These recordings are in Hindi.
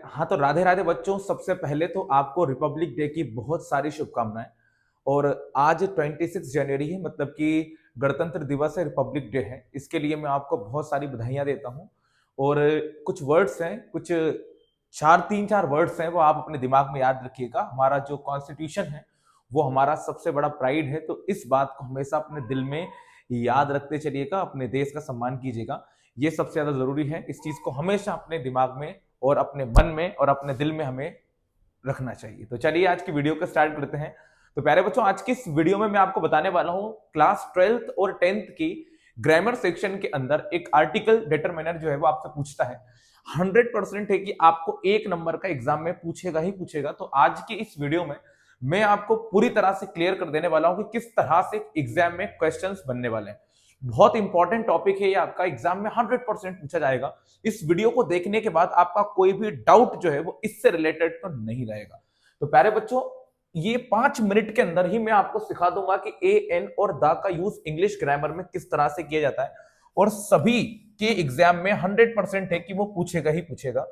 हाँ, तो राधे राधे बच्चों। सबसे पहले तो आपको रिपब्लिक डे की बहुत सारी शुभकामनाएं। और आज 26 जनवरी है, मतलब कि गणतंत्र दिवस है, रिपब्लिक डे है। इसके लिए मैं आपको बहुत सारी बधाइयां देता हूं। और कुछ वर्ड्स हैं, कुछ तीन चार वर्ड्स हैं, वो आप अपने दिमाग में याद रखिएगा। हमारा जो कॉन्स्टिट्यूशन है वो हमारा सबसे बड़ा प्राइड है, तो इस बात को हमेशा अपने दिल में याद रखते चलिएगा, अपने देश का सम्मान कीजिएगा। ये सबसे ज्यादा जरूरी है। इस चीज को हमेशा अपने दिमाग में और अपने मन में और अपने दिल में हमें रखना चाहिए। तो चलिए आज की वीडियो को स्टार्ट करते हैं। तो प्यारे बच्चों, आज की इस वीडियो में मैं आपको बताने वाला हूं क्लास 12th और 10th की ग्रामर सेक्शन के अंदर एक आर्टिकल डिटरमिनर जो है वो आपसे पूछता है। 100% है कि आपको एक नंबर का एग्जाम में पूछेगा ही पूछेगा। तो आज की इस वीडियो में मैं आपको पूरी तरह से क्लियर कर देने वाला हूं कि किस तरह से एग्जाम में क्वेश्चंस बनने वाले हैं। बहुत इंपॉर्टेंट टॉपिक है ये, आपका एग्जाम में 100% पूछा जाएगा। इस वीडियो को देखने के बाद आपका कोई भी डाउट जो है वो इससे रिलेटेड तो नहीं रहेगा। तो प्यारे बच्चों, ये 5 मिनट के अंदर ही मैं आपको सिखा दूंगा कि ए एन और द का यूज इंग्लिश ग्रामर में किस तरह से किया जाता है। और सभी के एग्जाम में 100% है कि वो पूछेगा ही पूछेगा।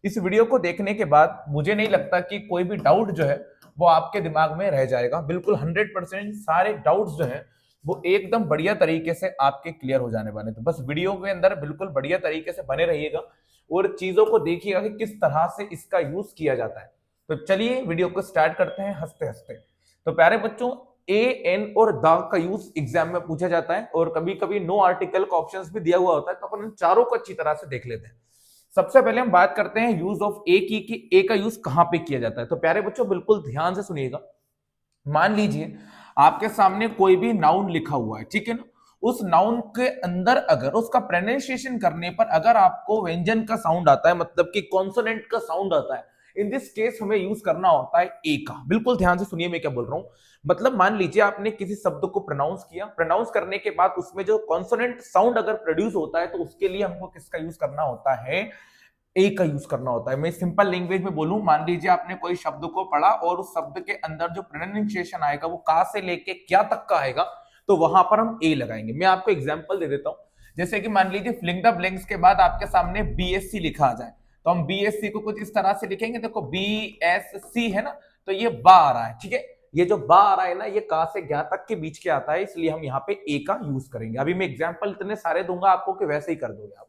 इस वीडियो को देखने के बाद मुझे नहीं लगता कि कोई भी डाउट जो है वो आपके दिमाग में रह जाएगा। बिल्कुल 100% सारे डाउट्स जो है वो एकदम बढ़िया तरीके से आपके क्लियर हो जाने वाले। तो बस वीडियो के अंदर बिल्कुल बढ़िया तरीके से बने रहिएगा और चीजों को देखिएगा कि किस तरह से इसका यूज किया जाता है। तो चलिए वीडियो को स्टार्ट करते हैं हंसते हंसते। तो प्यारे बच्चों, ए एन और द का यूज एग्जाम में पूछा जाता है और कभी कभी नो आर्टिकल का ऑप्शंस भी दिया हुआ होता है। तो अपन इन चारों को अच्छी तरह से देख लेते हैं। सबसे पहले हम बात करते हैं यूज ऑफ ए की, कि ए का यूज कहां पे किया जाता है। तो प्यारे बच्चों बिल्कुल ध्यान से सुनिएगा। मान लीजिए आपके सामने कोई भी नाउन लिखा हुआ है, ठीक है ना। उस नाउन के अंदर अगर उसका प्रोनाउंसिएशन करने पर अगर आपको व्यंजन का साउंड आता है, मतलब कि कॉन्सोनेंट का साउंड आता है, इन दिस केस हमें यूज करना होता है ए का। बिल्कुल ध्यान से सुनिए मैं क्या बोल रहा हूं। मतलब मान लीजिए आपने किसी शब्द को प्रोनाउंस किया, प्रोनाउंस करने के बाद उसमें जो कॉन्सोनेंट साउंड अगर प्रोड्यूस होता है तो उसके लिए हमको किसका यूज करना होता है, ए का यूज करना होता है। मैं सिंपल लैंग्वेज में बोलूं, मान लीजिए आपने कोई शब्द को पढ़ा और उस शब्द के अंदर जो प्रोनाउंसिएशन आएगा वो का से लेके क्या तक का आएगा, तो वहां पर हम ए लगाएंगे। मैं आपको एग्जांपल दे देता हूं। जैसे कि मान लीजिए फिलिंग द ब्लैंक्स के बाद आपके सामने बीएससी लिखा आ जाए, तो हम बीएससी को कुछ इस तरह से लिखेंगे। देखो बीएससी है ना, तो ये बा आ रहा है, ठीक है। ये जो बा आ रहा है ना, ये का से ज्ञा तक के बीच के आता है, इसलिए हम यहाँ पे ए का यूज करेंगे। अभी मैं एग्जाम्पल इतने सारे दूंगा आपको कि वैसे ही कर दोगे आप।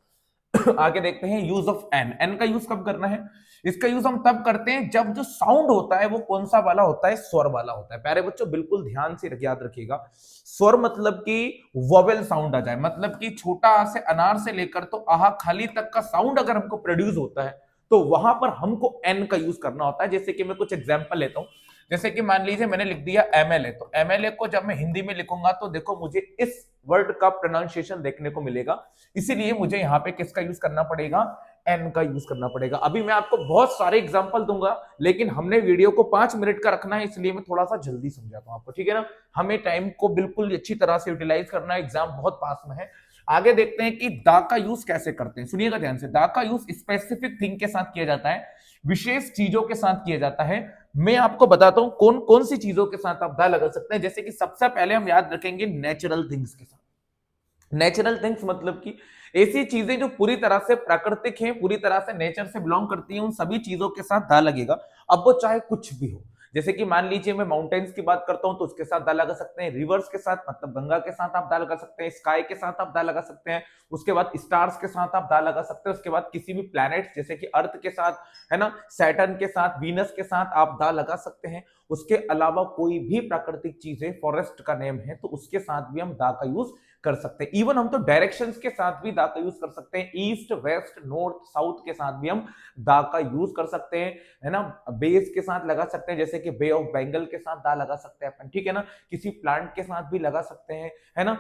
आगे देखते हैं यूज ऑफ एन। एन का यूज कब करना है? इसका यूज हम तब करते हैं जब जो साउंड होता है वो कौन सा वाला होता है, स्वर वाला होता है। प्यारे बच्चों बिल्कुल ध्यान से याद रखिएगा। स्वर मतलब कि वोवेल साउंड आ जाए, मतलब कि छोटा आ से अनार से लेकर तो आहा खाली तक का साउंड अगर हमको प्रोड्यूस होता है तो वहां पर हमको एन का यूज करना होता है। जैसे कि मैं कुछ एग्जांपल लेता हूं। जैसे कि मान लीजिए मैंने लिख दिया एमएलए, तो एमएलए को जब मैं हिंदी में लिखूंगा तो देखो मुझे इस वर्ड का प्रोनाउंसिएशन देखने को मिलेगा। इसीलिए मुझे यहाँ पे किसका यूज करना पड़ेगा, एन का यूज करना पड़ेगा। अभी मैं आपको बहुत सारे एग्जांपल दूंगा, लेकिन हमने वीडियो को 5 मिनट का रखना है, इसलिए मैं थोड़ा सा जल्दी समझाता हूं आपको, ठीक है ना। हमें टाइम को बिल्कुल अच्छी तरह से यूटिलाइज करना है, एग्जाम बहुत पास में है। आगे देखते हैं कि दा का यूज कैसे करते हैं। सुनिएगा ध्यान से। दा का यूज स्पेसिफिक थिंग के साथ किया जाता है, विशेष चीजों के साथ किया जाता है। मैं आपको बताता हूं कौन कौन सी चीजों के साथ आप दा लगा सकते हैं। जैसे कि सबसे पहले हम याद रखेंगे नेचुरल थिंग्स के साथ। नेचुरल थिंग्स मतलब कि ऐसी चीजें जो पूरी तरह से प्राकृतिक हैं, पूरी तरह से नेचर से बिलोंग करती हैं, उन सभी चीजों के साथ दा लगेगा। अब वो चाहे कुछ भी हो। जैसे कि मान लीजिए मैं माउंटेन्स की बात करता हूं तो उसके साथ दा लगा सकते हैं, रिवर्स के साथ मतलब गंगा के साथ आप दा लगा सकते हैं, स्काई के साथ आप दा लगा सकते हैं, उसके बाद स्टार्स के साथ आप दा लगा सकते हैं, उसके बाद किसी भी प्लैनेट जैसे कि अर्थ के साथ, है ना, सैटर्न के साथ, वीनस के साथ आप दा लगा सकते हैं। उसके अलावा कोई भी प्राकृतिक चीज है, फॉरेस्ट का नेम है, तो उसके साथ भी हम दा का यूज कर सकते हैं। इवन हम तो डायरेक्शंस के साथ भी दा का यूज कर सकते हैं। ईस्ट वेस्ट नॉर्थ साउथ के साथ भी हम दा का यूज कर सकते हैं, है ना। बेस के साथ लगा सकते हैं, जैसे कि बे ऑफ बंगाल के साथ दा लगा सकते हैं अपन, ठीक है ना। किसी प्लांट के साथ भी लगा सकते हैं, है ना।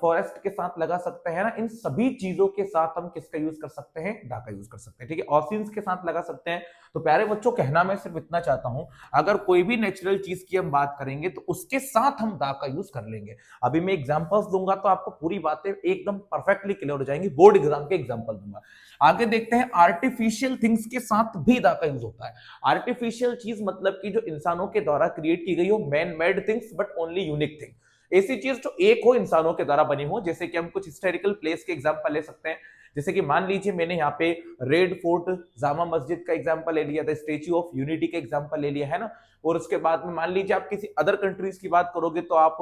फॉरेस्ट के साथ लगा सकते हैं ना। इन सभी चीजों के साथ हम किसका यूज कर सकते हैं, दा का यूज कर सकते हैं, ठीक है। ऑसिन्स के साथ लगा सकते हैं। तो प्यारे बच्चों कहना मैं सिर्फ इतना चाहता हूं, अगर कोई भी नेचुरल चीज की हम बात करेंगे तो उसके साथ हम दा का यूज कर लेंगे। अभी मैं एग्जांपल्स दूंगा तो आपको पूरी बातें एकदम परफेक्टली क्लियर हो जाएंगी। बोर्ड एग्जाम के एग्जांपल दूंगा। आगे देखते हैं आर्टिफिशियल थिंग्स के साथ भी दा का यूज होता है। आर्टिफिशियल चीज मतलब कि जो इंसानों के द्वारा क्रिएट की गई हो, man made things but only unique thing. ऐसी चीज जो एक हो, इंसानों के द्वारा बनी हो। जैसे कि हम कुछ हिस्टोरिकल प्लेस के एग्जांपल ले सकते हैं। जैसे कि मान लीजिए मैंने यहाँ पे रेड फोर्ट, जामा मस्जिद का एग्जांपल ले लिया था, स्टेच्यू ऑफ यूनिटी का एग्जांपल ले लिया है ना। और उसके बाद में मान लीजिए आप किसी अदर कंट्रीज की बात करोगे तो आप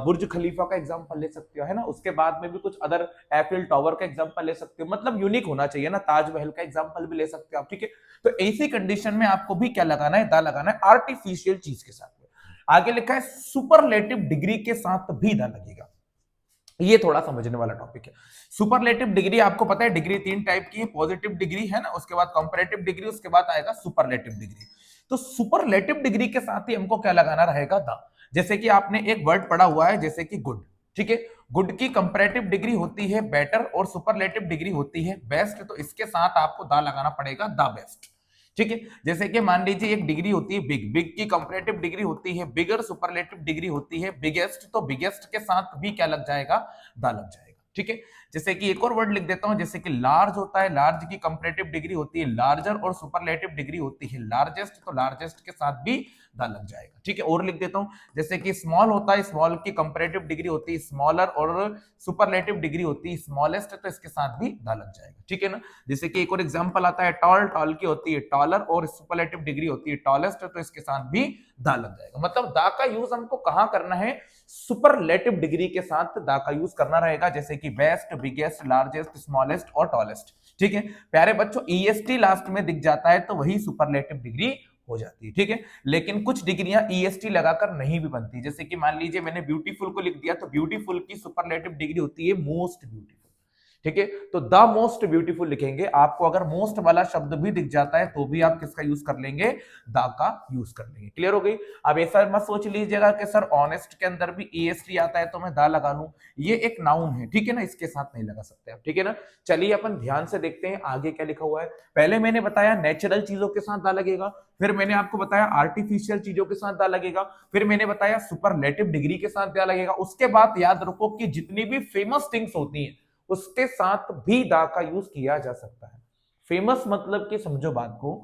बुर्ज खलीफा का एग्जांपल ले सकते हो, है ना। उसके बाद में भी कुछ अदर एफिल टावर का एग्जांपल ले सकते हो, मतलब यूनिक होना चाहिए ना। ताजमहल का एग्जांपल भी ले सकते हो आप, ठीक है। तो ऐसी कंडीशन में आपको भी क्या लगाना है, दा लगाना है आर्टिफिशियल चीज के साथ में। आगे लिखा है सुपरलेटिव डिग्री के साथ भी दा लगेगा। ये थोड़ा समझने वाला टॉपिक है। सुपरलेटिव डिग्री आपको पता है डिग्री तीन टाइप की है, पॉजिटिव डिग्री है ना, उसके बाद कंपैरेटिव डिग्री, उसके बाद आएगा सुपरलेटिव डिग्री। तो सुपरलेटिव डिग्री के साथ ही हमको क्या लगाना रहेगा, द। जैसे कि आपने एक वर्ड पढ़ा हुआ है जैसे कि गुड, ठीक है। गुड की कंपैरेटिव डिग्री होती है बेटर और सुपरलेटिव डिग्री होती है बेस्ट, तो इसके साथ आपको द लगाना पड़ेगा, द बेस्ट, ठीक है। जैसे कि मान लीजिए एक डिग्री होती है बिग, बिग की कंपैरेटिव डिग्री होती है बिगर, सुपरलेटिव डिग्री होती है बिगेस्ट, तो बिगेस्ट के साथ भी क्या लग जाएगा, दा लग जाएगा, ठीक है। जैसे कि एक और वर्ड लिख देता हूं, जैसे कि लार्ज होता है, लार्ज की कंपैरेटिव डिग्री होती है लार्जर और सुपरलेटिव डिग्री होती है लार्जेस्ट, तो लार्जेस्ट के साथ भी दा लग जाएगा, ठीक है। और लिख देता हूं, जैसे कि स्मॉल होता है, स्मॉल की कंपैरेटिव डिग्री होती है स्मॉलर और सुपरलेटिव डिग्री होती है स्मॉलेस्ट, तो इसके साथ भी दा लग जाएगा, ठीक है ना। जैसे कि एक और एग्जांपल आता है टॉल, टॉल की होती है टॉलर और सुपरलेटिव डिग्री होती है टॉलेस्ट, तो इसके साथ भी दा लग जाएगा। मतलब दा का यूज हमको कहां करना है, सुपरलेटिव डिग्री के साथ दा का यूज करना रहेगा, जैसे कि बेस्ट, बिगेस्ट, लार्जेस्ट, स्मॉलेस्ट और टॉलेस्ट, ठीक है। प्यारे बच्चों ईएसटी लास्ट में दिख जाता है तो वही सुपरलेटिव डिग्री हो जाती है, ठीक है। लेकिन कुछ डिग्रियां ईएसटी लगाकर नहीं भी बनती, जैसे कि मान लीजिए मैंने ब्यूटीफुल को लिख दिया, तो ब्यूटीफुल की सुपरलेटिव डिग्री होती है मोस्ट ब्यूटीफुल, ठीक है। तो द मोस्ट ब्यूटीफुल लिखेंगे। आपको अगर मोस्ट वाला शब्द भी दिख जाता है तो भी आप किसका यूज कर लेंगे, द का यूज कर लेंगे। क्लियर हो गई। अब ऐसा मत सोच लीजिएगा कि सर ऑनेस्ट के अंदर भी ईएसटी आता है तो मैं द लगा लूं, ये एक नाउन है, ठीक है ना, इसके साथ नहीं लगा सकते आप, ठीक है ना। चलिए अपन ध्यान से देखते हैं आगे क्या लिखा हुआ है। पहले मैंने बताया नेचुरल चीजों के साथ द लगेगा, फिर मैंने आपको बताया आर्टिफिशियल चीजों के साथ द लगेगा, फिर मैंने बताया सुपरलेटिव डिग्री के साथ द लगेगा। उसके बाद याद रखो कि जितनी भी फेमस थिंग्स होती हैं उसके साथ भी दा का यूज किया जा सकता है। फेमस मतलब कि समझो बात को,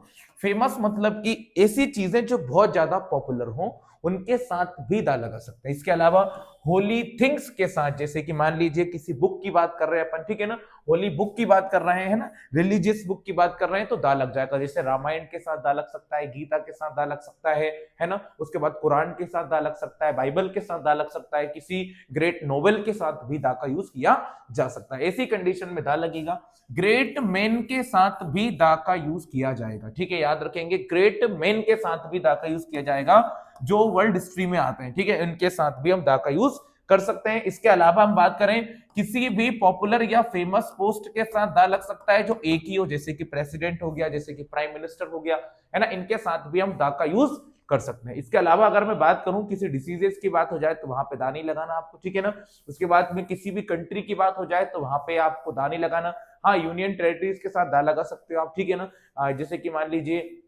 फेमस मतलब कि ऐसी चीजें जो बहुत ज्यादा पॉपुलर हो उनके साथ भी दा लगा सकते हैं। इसके अलावा होली थिंग्स के साथ, जैसे कि मान लीजिए किसी बुक की बात कर रहे हैं अपन, ठीक है ना, होली बुक की बात कर रहे हैं ना, रिलीजियस बुक की बात कर रहे हैं तो दा लग जाएगा। जैसे रामायण के साथ दा लग सकता है, गीता के साथ दा लग सकता है ना। उसके बाद कुरान के साथ दा लग सकता है, बाइबल के साथ दा लग सकता है, किसी ग्रेट नोवेल के साथ भी दा का यूज किया जा सकता है। ऐसी कंडीशन में दा लगेगा। ग्रेट मैन के साथ भी दा का यूज किया जाएगा, ठीक है, याद रखेंगे ग्रेट मैन के साथ भी दा का यूज किया जाएगा, जो वर्ल्ड हिस्ट्री में आते हैं, ठीक है, इनके साथ भी हम दा का यूज कर सकते हैं। इसके अलावा हम बात करें किसी भी पॉपुलर या फेमस पोस्ट के साथ दा लग सकता है जो एक ही हो, जैसे कि प्रेसिडेंट हो गया, जैसे कि प्राइम मिनिस्टर हो गया, है ना, इनके साथ भी हम दा का यूज कर सकते हैं। इसके अलावा अगर मैं बात करूं किसी डिसीजेस की बात हो जाए तो वहां पे दा नहीं लगाना आपको, ठीक है ना। उसके बाद में किसी भी कंट्री की बात हो जाए तो वहां पे आपको दा नहीं लगाना। हाँ, यूनियन टेरिटरीज के साथ दा लगा सकते हो आप, ठीक है ना। जैसे कि मान लीजिए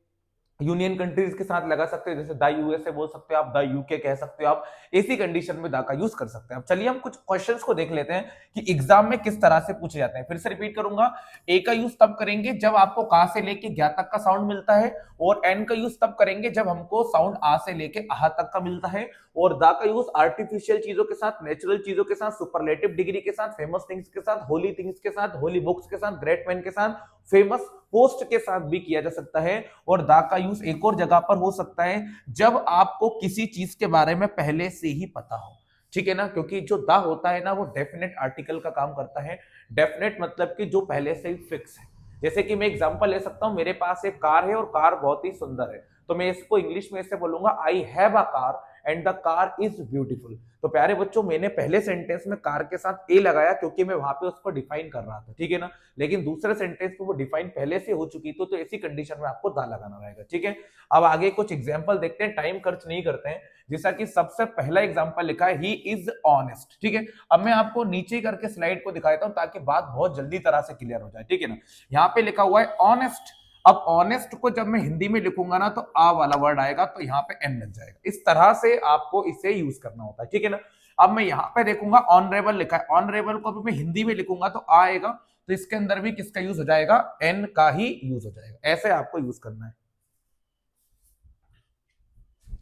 यूनियन कंट्रीज के साथ लगा सकते हैं, जैसे द यूएसए बोल सकते हो आप, द यूके कह सकते हो आप, ऐसी कंडीशन में दा का यूज कर सकते हैं। अब चलिए हम कुछ क्वेश्चंस को देख लेते हैं कि एग्जाम में किस तरह से पूछे जाते हैं। फिर से रिपीट करूंगा, ए का यूज तब करेंगे जब आपको का से लेके ज्ञा तक का साउंड मिलता है, और एन का यूज तब करेंगे जब हमको साउंड आ से लेके आह तक का मिलता है, और दा का यूज आर्टिफिशियल चीजों के साथ, नेचुरल चीजों के साथ, सुपरलेटिव डिग्री के साथ, फेमस थिंग्स के साथ, होली थिंग्स के साथ, होली बुक्स के साथ, ग्रेट मैन के साथ, फेमस पोस्ट के साथ भी किया जा सकता है। और दा का यूज एक और जगह पर हो सकता है जब आपको किसी चीज के बारे में पहले से ही पता हो, ठीक है ना, क्योंकि जो दा होता है ना वो डेफिनेट आर्टिकल का काम करता है। डेफिनेट मतलब कि जो पहले से ही फिक्स है। जैसे कि मैं एग्जांपल ले सकता हूं, मेरे पास एक कार है और कार बहुत ही सुंदर है, तो मैं इसको इंग्लिश में ऐसे बोलूंगा, I have a car and the car is beautiful. तो प्यारे बच्चों मैंने पहले सेंटेंस में कार के साथ ए लगाया क्योंकि मैं वहां पे उसको डिफाइन कर रहा था, ठीक है ना। लेकिन दूसरे सेंटेंस में वो डिफाइन पहले से हो चुकी तो ऐसी कंडीशन में आपको दा लगाना रहेगा, ठीक है। अब आगे कुछ एग्जांपल देखते हैं, टाइम खर्च नहीं करते हैं। जैसा कि सबसे पहला एग्जांपल लिखा है, ही इज ऑनेस्ट, ठीक है। अब मैं आपको नीचे करके स्लाइड को दिखाता हूं ताकि बात बहुत जल्दी तरह से क्लियर हो जाए, ठीक है ना। यहाँ पे लिखा हुआ है ऑनेस्ट। अब ऑनेस्ट को जब मैं हिंदी में लिखूंगा ना तो आ वाला वर्ड आएगा, तो यहाँ पे एन लग जाएगा। इस तरह से आपको इसे यूज करना होता है, ठीक है ना। अब मैं यहाँ पे देखूंगा ऑनरेबल लिखा है, ऑनरेबल को भी मैं हिंदी में लिखूंगा तो आएगा, तो इसके अंदर भी किसका यूज हो जाएगा, एन का ही यूज हो जाएगा। ऐसे आपको यूज करना है।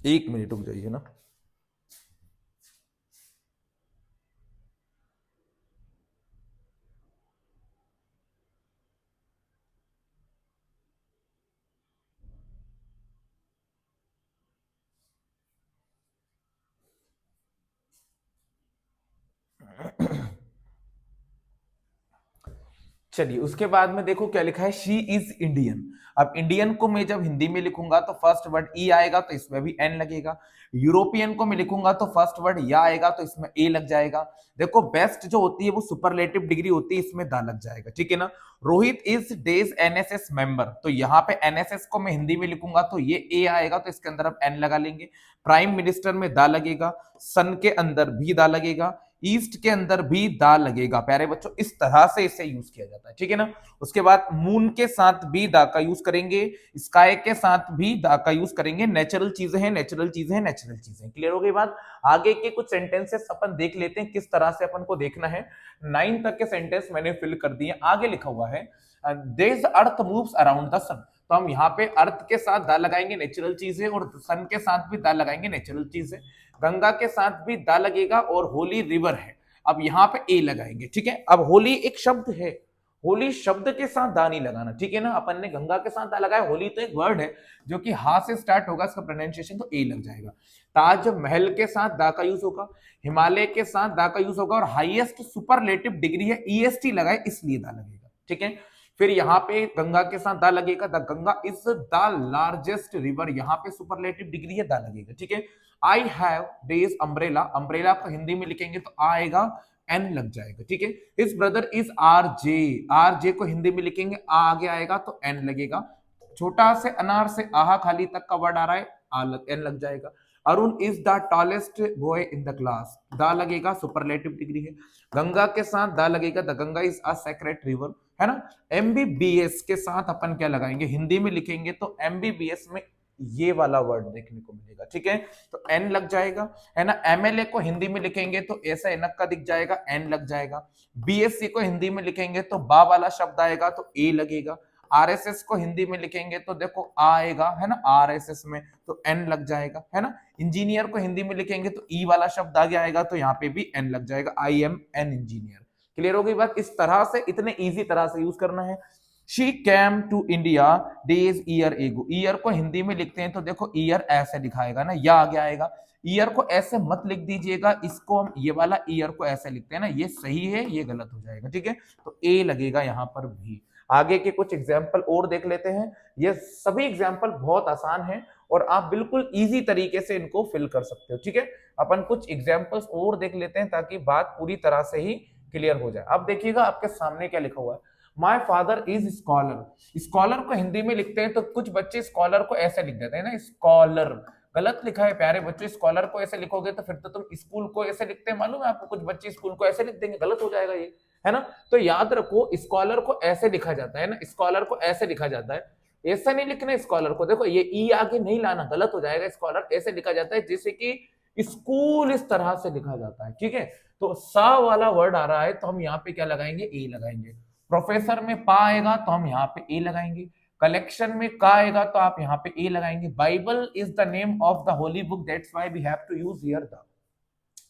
एक मिनट रुक जाइए ना। चलिए उसके बाद में देखो क्या लिखा है, शी इज इंडियन। अब इंडियन को मैं जब हिंदी में लिखूंगा तो फर्स्ट वर्ड ई आएगा तो इसमें भी एन लगेगा। यूरोपियन को मैं लिखूंगा तो फर्स्ट वर्ड या आएगा तो इसमें ए लग जाएगा। देखो बेस्ट जो होती है वो सुपरलेटिव डिग्री होती है, इसमें दा लग जाएगा, ठीक है ना। Rohit is days NSS member, तो यहाँ पे एनएसएस को मैं हिंदी में लिखूंगा तो ये ए आएगा तो इसके अंदर हम एन लगा लेंगे। प्राइम मिनिस्टर में दा लगेगा, सन के अंदर भी दा लगेगा, ईस्ट के अंदर भी दा लगेगा। प्यारे बच्चों इस तरह से इसे यूज किया जाता है, ठीक है ना। उसके बाद मून के साथ भी दा का यूज करेंगे, स्काई के साथ भी दा का यूज करेंगे। नेचुरल चीजें हैं, नेचुरल चीजें हैं, नेचुरल चीजें। क्लियर हो गई बात। आगे के कुछ सेंटेंसेस अपन देख लेते हैं किस तरह से अपन को देखना है। 9 तक के सेंटेंस मैंने फिल कर दिए। आगे लिखा हुआ है this earth moves around the sun, तो हम यहाँ पे अर्थ के साथ दा लगाएंगे, नेचुरल चीजें, और सन के साथ भी दा लगाएंगे, नेचुरल चीजें। गंगा के साथ भी दा लगेगा और होली रिवर है, अब यहाँ पे ए लगाएंगे, ठीक है। अब होली एक शब्द है, होली शब्द के साथ दा नहीं लगाना, ठीक है ना। अपन ने गंगा के साथ दा लगाया, होली तो एक वर्ड है जो कि हा से स्टार्ट होगा, इसका प्रोनाउंसिएशन तो ए लग जाएगा। ताजमहल के साथ दा का यूज होगा, हिमालय के साथ दा का यूज होगा, और हाईएस्ट सुपरलेटिव डिग्री है ईएसटी लगाए इसलिए दा लगेगा, ठीक है। फिर यहाँ पे गंगा के साथ दा लगेगा, the Ganga is the largest river, यहाँ पे सुपरलेटिव डिग्री है दा लगेगा, ठीक है। I have days umbrella, umbrella को हिंदी में लिखेंगे तो आएगा एन लग जाएगा, ठीक है। His brother is R J, R J को हिंदी में लिखेंगे आ आगे आएगा तो एन लगेगा। छोटा से अनार से आहा खाली तक का वर्ड आ रहा है, एन लग जाएगा। Arun is the tallest boy in the class, दा लगेगा, सुपरलेटिव डिग्री है। गंगा के साथ दा लगेगा, the Ganga is a sacred river, है ना। एमबीबीएस के साथ अपन क्या लगाएंगे, हिंदी में लिखेंगे तो एमबीबीएस में ये वाला वर्ड देखने को मिलेगा, ठीक है, तो एन लग जाएगा, है ना। एमएलए को हिंदी में लिखेंगे तो ऐसा एनक का दिख जाएगा, एन लग जाएगा। बीएससी को हिंदी में लिखेंगे तो बा वाला शब्द आएगा तो ए लगेगा। आरएसएस को हिंदी में लिखेंगे तो देखो आएगा, है ना, आरएसएस में तो एन लग जाएगा, है ना। इंजीनियर को हिंदी में लिखेंगे तो ई वाला शब्द आगे आएगा तो यहाँ पे भी एन लग जाएगा, I am an engineer. Clear हो गई बात। इस तरह से इतने इजी तरह से यूज करना है। She came to India days year ago, year को हिंदी में लिखते हैं तो देखो ईयर ऐसे दिखाएगा ना, या आगे आएगा। ईयर को ऐसे मत लिख दीजिएगा, इसको हम ये वाला ईयर को ऐसे लिखते हैं ना, ये सही है ये गलत हो जाएगा, ठीक है, तो ए लगेगा यहाँ पर भी। आगे के कुछ एग्जाम्पल और देख लेते हैं। ये सभी एग्जाम्पल बहुत आसान है और आप बिल्कुल इजी तरीके से इनको फिल कर सकते हो, ठीक है। अपन कुछ एग्जाम्पल्स और देख लेते हैं ताकि बात पूरी तरह से ही क्लियर हो जाए। अब देखिएगा आपके सामने क्या लिखा हुआ है, my father is scholar. Scholar को हिंदी में लिखते हैं तो कुछ बच्चे स्कॉलर को ऐसे लिख देते हैं ना, स्कॉलर गलत लिखा है प्यारे बच्चों। स्कॉलर को ऐसे लिखोगे तो फिर तो तुम स्कूल को ऐसे लिखते हैं, मालूम है आपको, कुछ बच्चे स्कूल को ऐसे लिख देंगे, गलत हो जाएगा ये, है ना। तो याद रखो स्कॉलर को ऐसे लिखा जाता है ना, स्कॉलर को ऐसे लिखा जाता है, ऐसा नहीं लिखना स्कॉलर को, देखो ये ई आगे नहीं लाना, गलत हो जाएगा। स्कॉलर ऐसे लिखा जाता है जैसे कि स्कूल इस तरह से लिखा जाता है, ठीक है। तो सा वाला वर्ड आ रहा है तो हम यहाँ पे क्या लगाएंगे, ए लगाएंगे। प्रोफेसर में पा आएगा तो हम यहाँ पे ए लगाएंगे। कलेक्शन में का आएगा तो आप यहाँ पे ए लगाएंगे। Bible is the name of the holy book, that's why we have to use here the,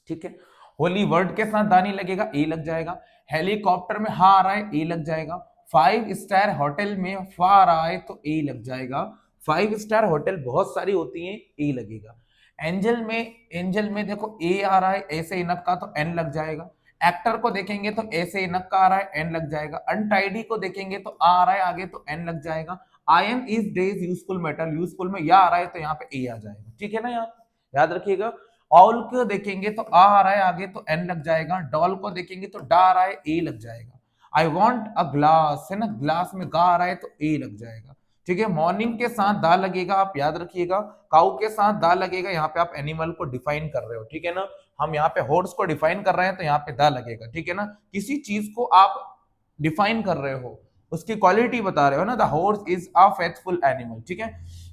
ठीक है। होली वर्ड के साथ दानी लगेगा, ए लग जाएगा। हेलीकॉप्टर में हा आ रहा है, ए लग जाएगा। 5 स्टार होटल में फा आ रहा है तो ए लग जाएगा। 5 स्टार होटल बहुत सारी होती हैं, ए लगेगा। एंजल में देखो ए आ रहा है ऐसे इनक का तो एन लग जाएगा। एक्टर को देखेंगे तो ऐसे इनक का आ रहा है, एन लग जाएगा। अनटाइडी को देखेंगे तो आ रहा है आगे तो एन लग जाएगा। Ion is days useful metal, useful में या आ रहा है तो यहाँ पे ए आ जाएगा, ठीक है ना, यहाँ याद रखिएगा। ऑल को देखेंगे तो आ रहा है आगे तो एन लग जाएगा। डॉल को देखेंगे तो डा आ रहा है, ए लग जाएगा। आई वॉन्ट अ ग्लास, है ना, ग्लास में गा आ रहा है तो ए लग जाएगा, ठीक है। मॉर्निंग के साथ दा लगेगा, आप याद रखिएगा। काउ के साथ दा लगेगा, यहाँ पे आप एनिमल को डिफाइन कर रहे हो, ठीक है ना। हम यहाँ पे हॉर्स को डिफाइन कर रहे हैं तो यहाँ पे दा लगेगा, ठीक है ना। किसी चीज को आप डिफाइन कर रहे हो, उसकी क्वालिटी बता रहे हो ना, the horse is a faithful animal, ठीक है।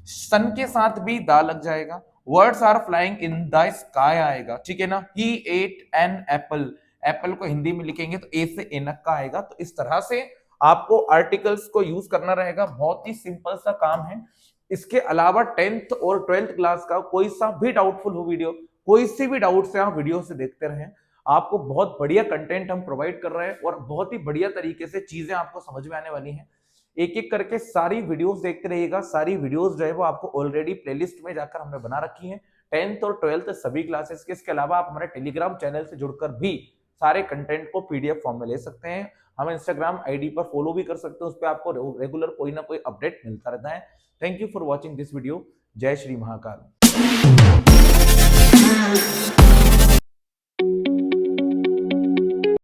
सन के साथ भी दा लग जाएगा। Words are flying in the sky आएगा, ठीक है ना। He ate an apple, apple को हिंदी में लिखेंगे तो ए से एनक का आएगा। तो इस तरह से आपको आर्टिकल्स को यूज करना रहेगा, बहुत ही सिंपल सा काम है। इसके अलावा 10th और 12th क्लास का कोई सा भी डाउटफुल हो वीडियो, कोई सी भी डाउट से आप वीडियो से देखते रहें, आपको बहुत बढ़िया कंटेंट हम प्रोवाइड कर रहे हैं और बहुत ही बढ़िया तरीके से चीजें आपको समझ में आने वाली हैं। एक एक करके सारी वीडियोस देखते रहिएगा। सारी वीडियोस जो है वो आपको ऑलरेडी प्लेलिस्ट में जाकर हमने बना रखी है, 10th और 12th सभी क्लासेस के। इसके अलावा आप हमारे टेलीग्राम चैनल से जुड़कर भी सारे कंटेंट को पीडीएफ फॉर्म में ले सकते हैं। हम इंस्टाग्राम आईडी पर फॉलो भी कर सकते हैं, उस पर आपको रेगुलर कोई ना कोई अपडेट मिलता रहता है। Thank you for watching this video. जय श्री महाकाल।